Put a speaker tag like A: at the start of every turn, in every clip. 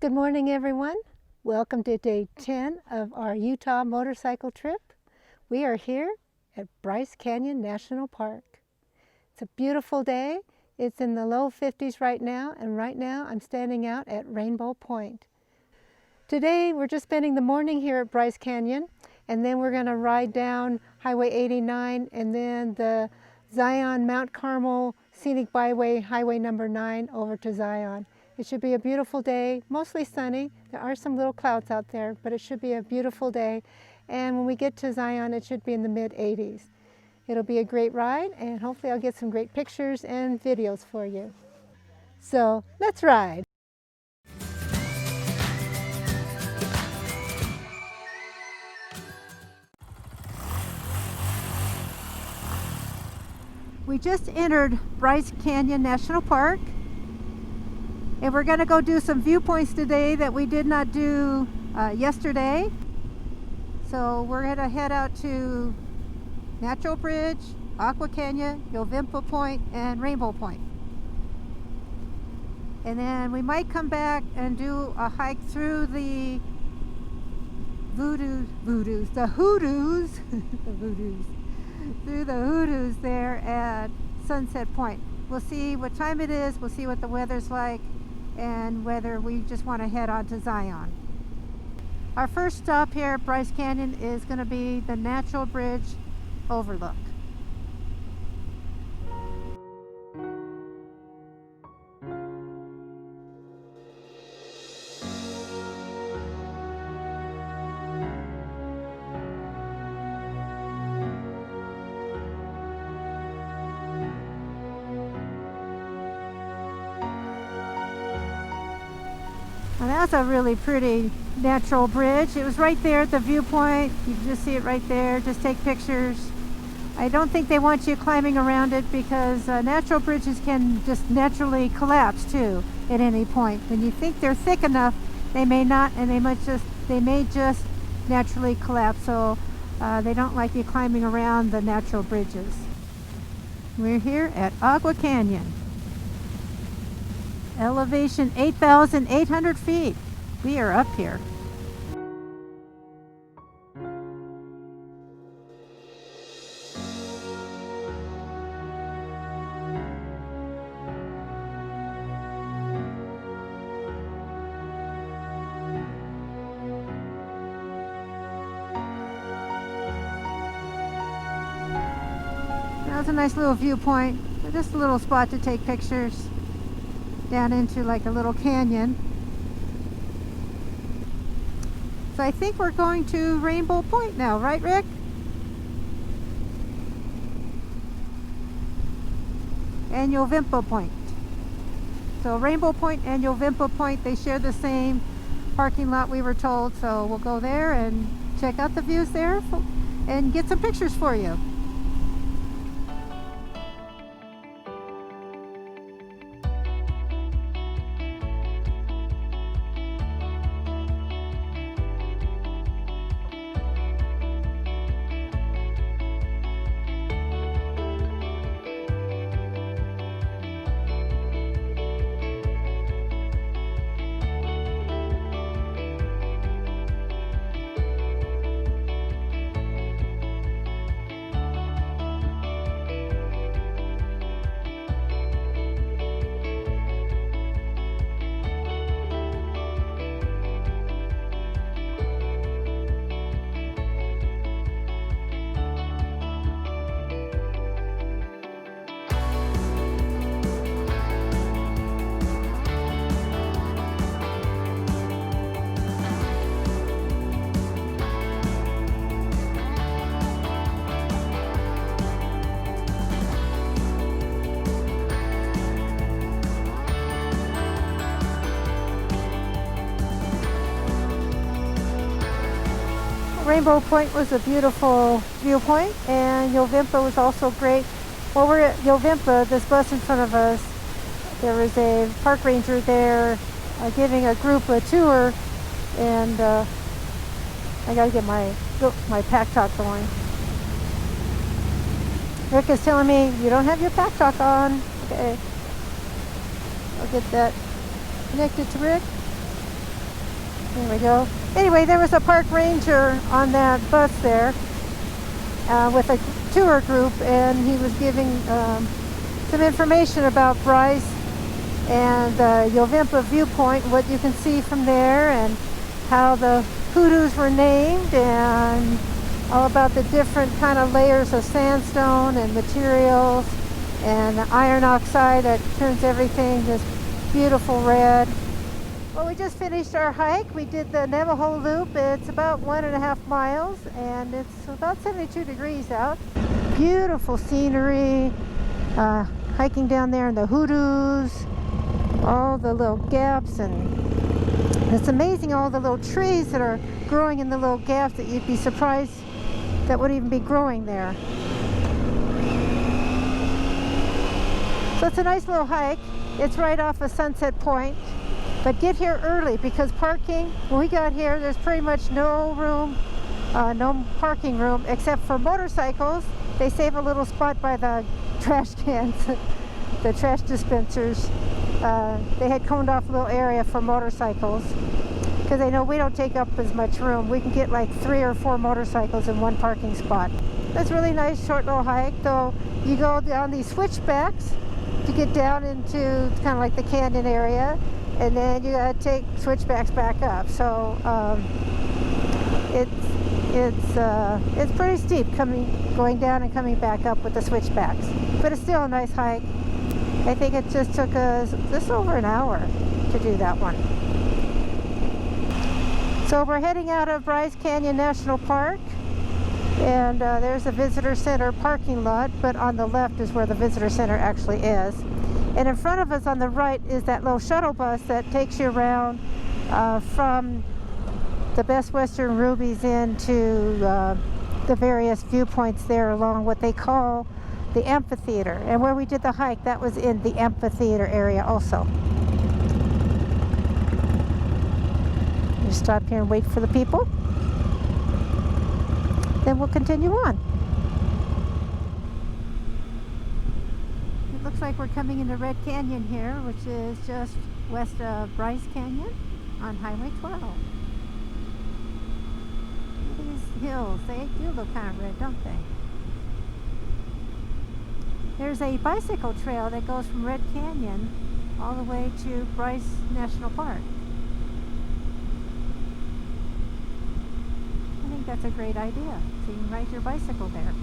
A: Good morning, everyone. Welcome to day 10 of our Utah motorcycle trip. We are here at Bryce Canyon National Park. It's a beautiful day. It's in the low 50s right now, and right now I'm standing out at Rainbow Point. Today we're just spending the morning here at Bryce Canyon, and then we're going to ride down Highway 89 and then the Zion Mount Carmel Scenic Byway, Highway number 9, over to Zion. It should be a beautiful day, mostly sunny. There are some little clouds out there, but it should be a beautiful day. And when we get to Zion, it should be in the mid-80s. It'll be a great ride, and hopefully I'll get some great pictures and videos for you. So let's ride. We just entered Bryce Canyon National Park. And we're going to go do some viewpoints today that we did not do yesterday. So we're going to head out to Natural Bridge, Agua Canyon, Yavimpa Point, and Rainbow Point. And then we might come back and do a hike through the hoodoos, through the hoodoos there at Sunset Point. We'll see what time it is, we'll see what the weather's like, and whether we just want to head on to Zion. Our first stop here at Bryce Canyon is going to be the Natural Bridge Overlook. Well, that's a really pretty natural bridge. It was right there at the viewpoint. You can just see it right there. Just take pictures. I don't think they want you climbing around it because natural bridges can just naturally collapse too at any point. When you think they're thick enough, they may not, and they may just naturally collapse. So they don't like you climbing around the natural bridges. We're here at Agua Canyon. Elevation 8,800 feet. We are up here. That was a nice little viewpoint. Just a little spot to take pictures down into like a little canyon. So I think we're going to Rainbow Point now, right, Rick? And Yavimpa Point. So Rainbow Point and Yavimpa Point, they share the same parking lot, we were told. So we'll go there and check out the views there and get some pictures for you. Rainbow Point was a beautiful viewpoint, and Yavimpa was also great. While we're at Yavimpa, this bus in front of us, there was a park ranger there giving a group a tour, and I gotta get my pack talk going. Rick is telling me you don't have your pack talk on. Okay, I'll get that connected to Rick. There we go. Anyway, there was a park ranger on that bus there with a tour group, and he was giving some information about Bryce and the Yavimpa viewpoint, what you can see from there, and how the hoodoos were named, and all about the different kind of layers of sandstone and materials and the iron oxide that turns everything this beautiful red. Well, we just finished our hike. We did the Navajo Loop. It's about 1.5 miles, and it's about 72 degrees out. Beautiful scenery, hiking down there in the hoodoos, all the little gaps, and it's amazing all the little trees that are growing in the little gaps that you'd be surprised that would even be growing there. So it's a nice little hike. It's right off of Sunset Point. But get here early, because parking, when we got here, there's pretty much no room, no parking room, except for motorcycles. They save a little spot by the trash cans, the trash dispensers. They had coned off a little area for motorcycles, because they know we don't take up as much room. We can get like 3 or 4 motorcycles in one parking spot. That's a really nice short little hike, though. You go down these switchbacks to get down into kind of like the canyon area, and then you gotta take switchbacks back up. So it's pretty steep going down and coming back up with the switchbacks, but it's still a nice hike. I think it just took us just over an hour to do that one. So we're heading out of Bryce Canyon National Park, and there's a visitor center parking lot, but on the left is where the visitor center actually is. And in front of us on the right is that little shuttle bus that takes you around from the Best Western Rubies into the various viewpoints there along what they call the amphitheater. And where we did the hike, that was in the amphitheater area also. Just stop here and wait for the people. Then we'll continue on. It looks like we're coming into Red Canyon here, which is just west of Bryce Canyon on Highway 12. Look at these hills. They do look kind of red, don't they? There's a bicycle trail that goes from Red Canyon all the way to Bryce National Park. I think that's a great idea. So you can ride your bicycle there.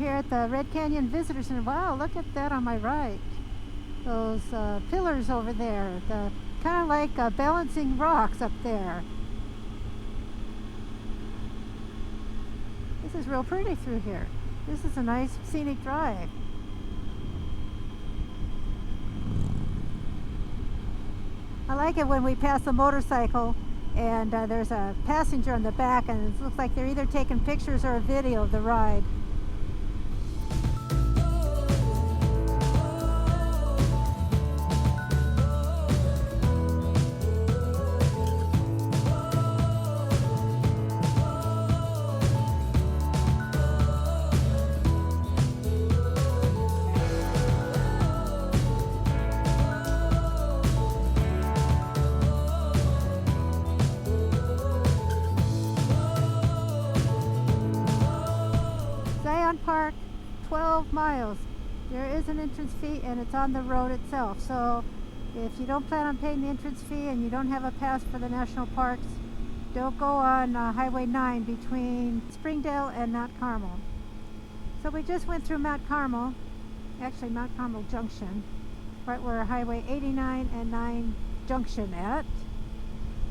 A: At the Red Canyon Visitor Center. Wow, look at that on my right. Those pillars over there, kind of like balancing rocks up there. This is real pretty through here. This is a nice scenic drive. I like it when we pass a motorcycle and there's a passenger on the back, and it looks like they're either taking pictures or a video of the ride. Park, 12 miles. There is an entrance fee, and it's on the road itself. So if you don't plan on paying the entrance fee and you don't have a pass for the national parks, don't go on Highway 9 between Springdale and Mount Carmel. So we just went through Mount Carmel, actually Mount Carmel Junction, right where Highway 89 and 9 junction at.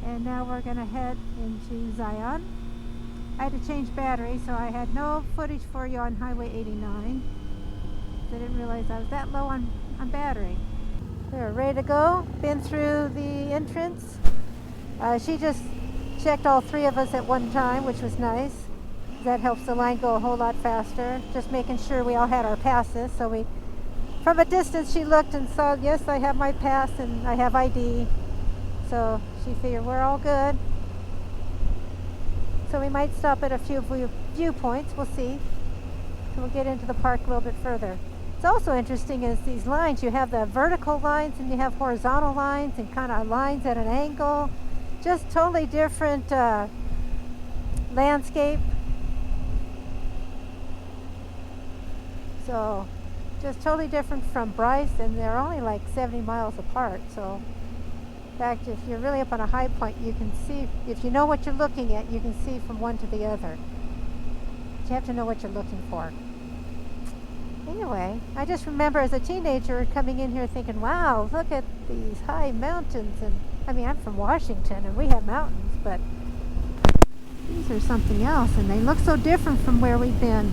A: And now we're going to head into Zion. I had to change battery, so I had no footage for you on Highway 89. I didn't realize I was that low on battery. We're ready to go. Been through the entrance. She just checked all 3 of us at one time, which was nice. That helps the line go a whole lot faster. Just making sure we all had our passes, so we from a distance she looked and saw, yes, I have my pass and I have ID. So she figured we're all good. So we might stop at a few viewpoints. We'll see. So we'll get into the park a little bit further. It's also interesting is these lines. You have the vertical lines and you have horizontal lines and kind of lines at an angle. Just totally different landscape. So just totally different from Bryce, and they're only like 70 miles apart. So in fact, if you're really up on a high point, you can see, if you know what you're looking at, you can see from one to the other. But you have to know what you're looking for. Anyway, I just remember as a teenager coming in here thinking, wow, look at these high mountains. And I mean, I'm from Washington and we have mountains, but these are something else, and they look so different from where we've been.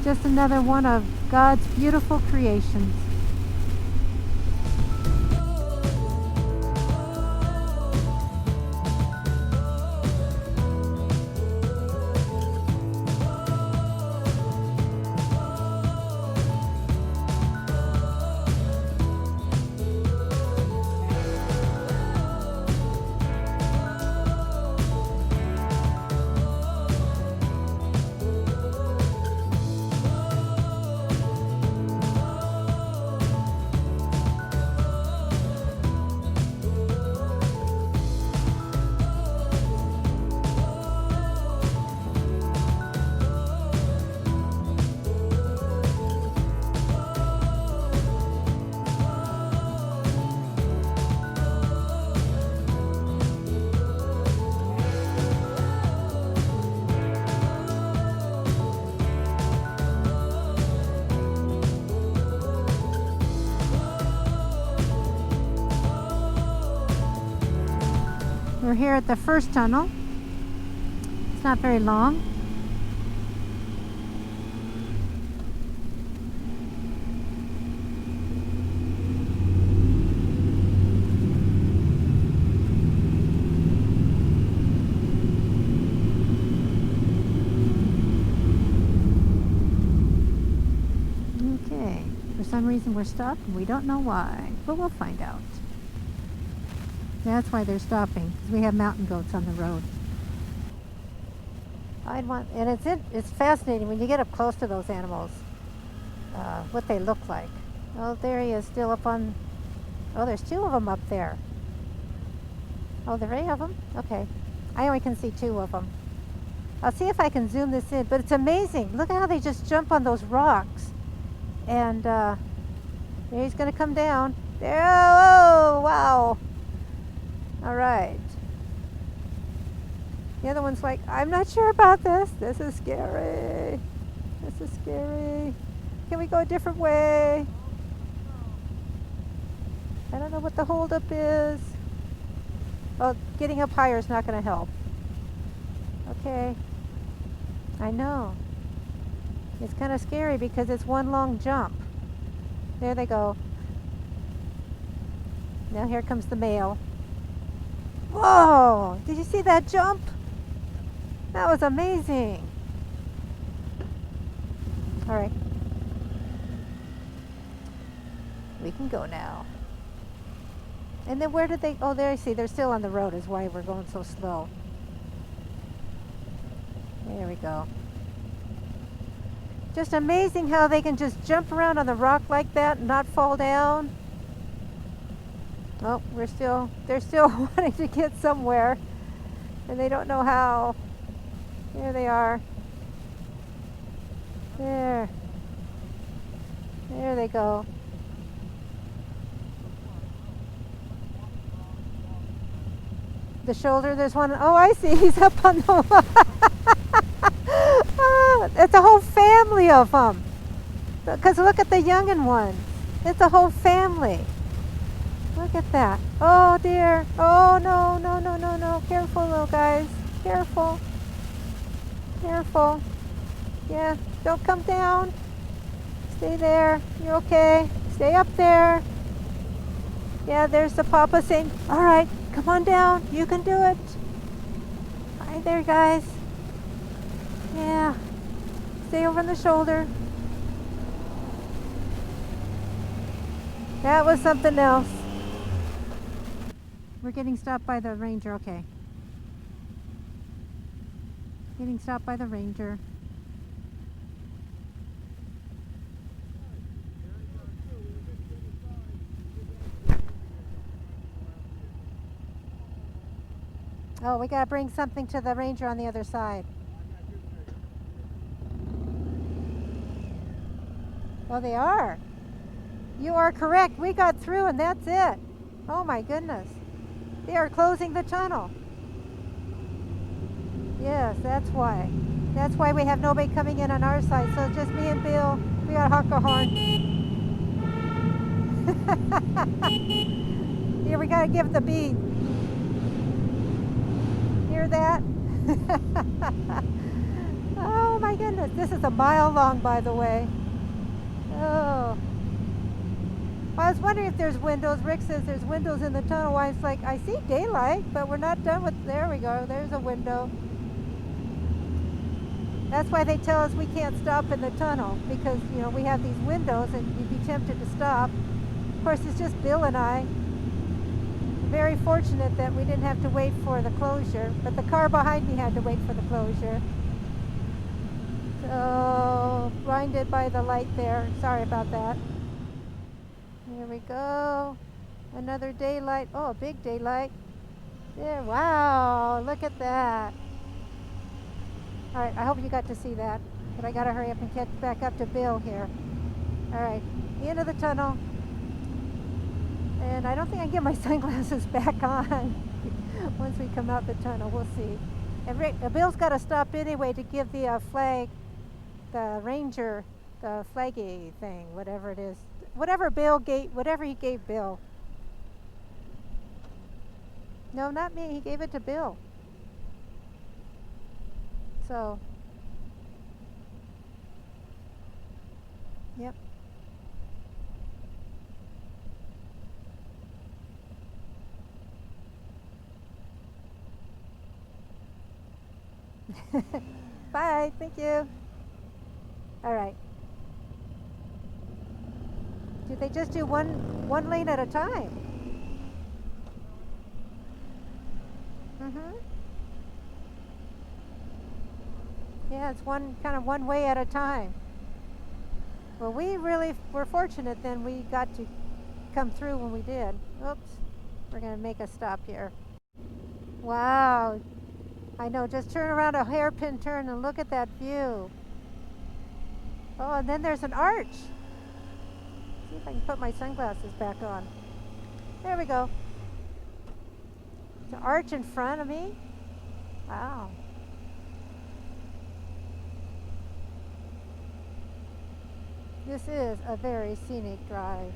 A: Just another one of God's beautiful creations. We're here at the first tunnel. It's not very long. Okay, for some reason we're stopped and we don't know why, but we'll find out. That's why they're stopping, because we have mountain goats on the road. It's fascinating when you get up close to those animals, what they look like. Oh, there he is, still up on, oh, there's two of them up there. Oh, there are 8 of them? Okay. I only can see 2 of them. I'll see if I can zoom this in, but it's amazing. Look at how they just jump on those rocks. And there he's gonna come down. There, oh, wow. All right. The other one's like, I'm not sure about this. This is scary. This is scary. Can we go a different way? I don't know what the holdup is. Oh, getting up higher is not going to help. Okay. I know. It's kind of scary because it's one long jump. There they go. Now here comes the male. Whoa! Did you see that jump? That was amazing. All right. We can go now. And then where did they, oh, there I see, they're still on the road is why we're going so slow. There we go. Just amazing how they can just jump around on the rock like that and not fall down. Oh, they're still wanting to get somewhere, and they don't know how. There they are. There they go. The shoulder, there's one, oh, I see, he's up on the, it's a whole family of them. Because look at the youngin' ones. It's a whole family. Look at that. Oh dear. Oh no, no, no, no, no. Careful little guys. Careful. Careful. Yeah, don't come down. Stay there. You're okay. Stay up there. Yeah, there's the papa saying, all right, come on down. You can do it. I there, guys. Yeah. Stay over on the shoulder. That was something else. We're getting stopped by the ranger. Okay. Getting stopped by the ranger. Oh, we gotta bring something to the ranger on the other side. Oh, they are. You are correct. We got through and that's it. Oh my goodness. They are closing the tunnel. Yes, that's why. That's why we have nobody coming in on our side. So it's just me and Bill. We gotta honk a horn. Here, we gotta give the beat. Hear that? Oh my goodness. This is a mile long, by the way. Oh. I was wondering if there's windows. Rick says there's windows in the tunnel. Why, it's like, I see daylight, but we're not done with, there we go. There's a window. That's why they tell us we can't stop in the tunnel, because, you know, we have these windows and you'd be tempted to stop. Of course, it's just Bill and I. Very fortunate that we didn't have to wait for the closure, but the car behind me had to wait for the closure. So, blinded by the light there. Sorry about that. Here we go. Another daylight. Oh, a big daylight. There, wow, look at that. All right, I hope you got to see that, but I gotta hurry up and catch back up to Bill here. All right, the end of the tunnel. And I don't think I can get my sunglasses back on once we come out the tunnel. We'll see. And Rick, Bill's got to stop anyway to give the flag, the ranger, the flaggy thing, whatever it is. Whatever Bill gave, whatever he gave Bill. No, not me. He gave it to Bill. So, yep. Bye. Thank you. All right. Did they just do one lane at a time? Mm-hmm. Yeah, it's one way at a time. Well, we really were fortunate then we got to come through when we did. Oops. We're going to make a stop here. Wow. I know, just turn around a hairpin turn and look at that view. Oh, and then there's an arch. See if I can put my sunglasses back on. There we go. There's an arch in front of me. Wow. This is a very scenic drive.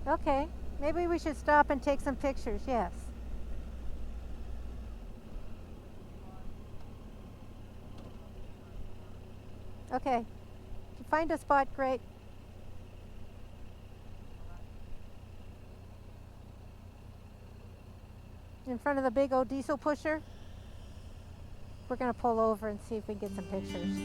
A: Okay, maybe we should stop and take some pictures, yes. Okay, if you find a spot, great. In front of the big old diesel pusher. We're gonna pull over and see if we can get some pictures.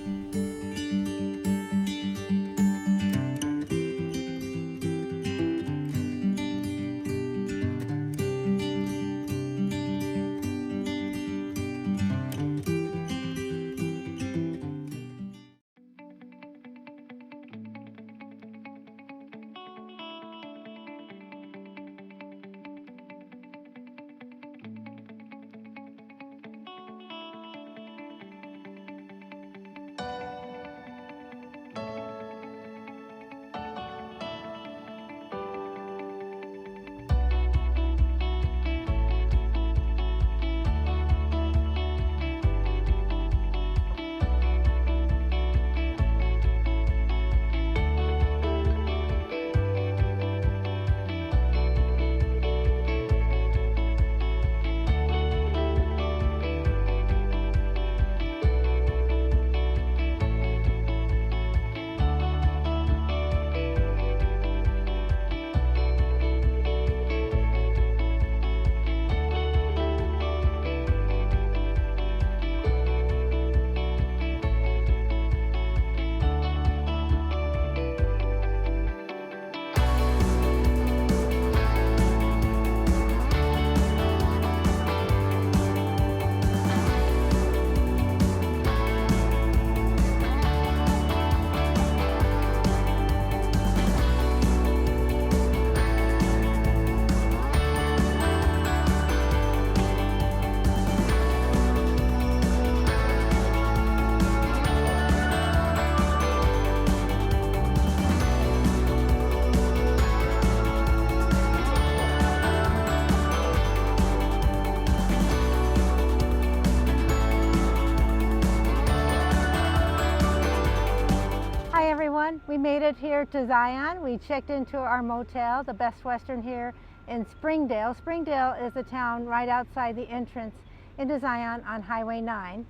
A: We made it here to Zion. We checked into our motel, the Best Western here in Springdale. Springdale is a town right outside the entrance into Zion on Highway 9.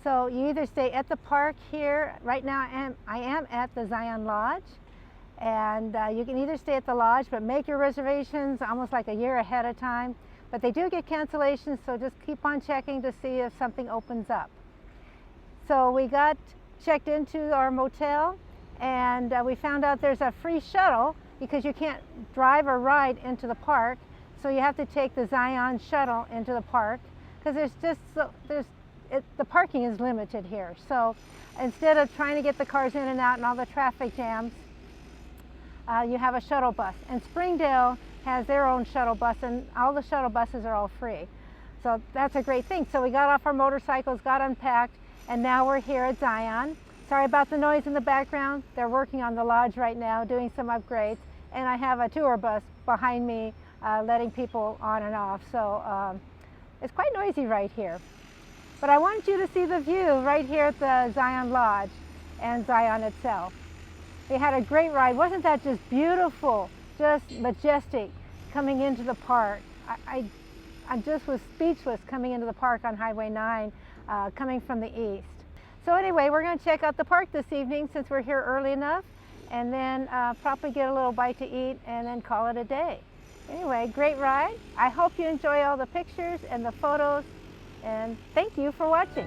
A: So you either stay at the park here. Right now I am at the Zion Lodge, and you can either stay at the lodge but make your reservations almost like a year ahead of time. But they do get cancellations, so just keep on checking to see if something opens up. So we got checked into our motel, and we found out there's a free shuttle because you can't drive or ride into the park. So you have to take the Zion shuttle into the park because the parking is limited here. So instead of trying to get the cars in and out and all the traffic jams, you have a shuttle bus. And Springdale has their own shuttle bus, and all the shuttle buses are all free. So that's a great thing. So we got off our motorcycles, got unpacked, and now we're here at Zion. Sorry about the noise in the background. They're working on the lodge right now, doing some upgrades. And I have a tour bus behind me letting people on and off. So it's quite noisy right here. But I want you to see the view right here at the Zion Lodge and Zion itself. We had a great ride. Wasn't that just beautiful, just majestic coming into the park? I just was speechless coming into the park on Highway 9, coming from the east. So anyway, we're going to check out the park this evening since we're here early enough, and then probably get a little bite to eat and then call it a day. Anyway, great ride. I hope you enjoy all the pictures and the photos, and thank you for watching.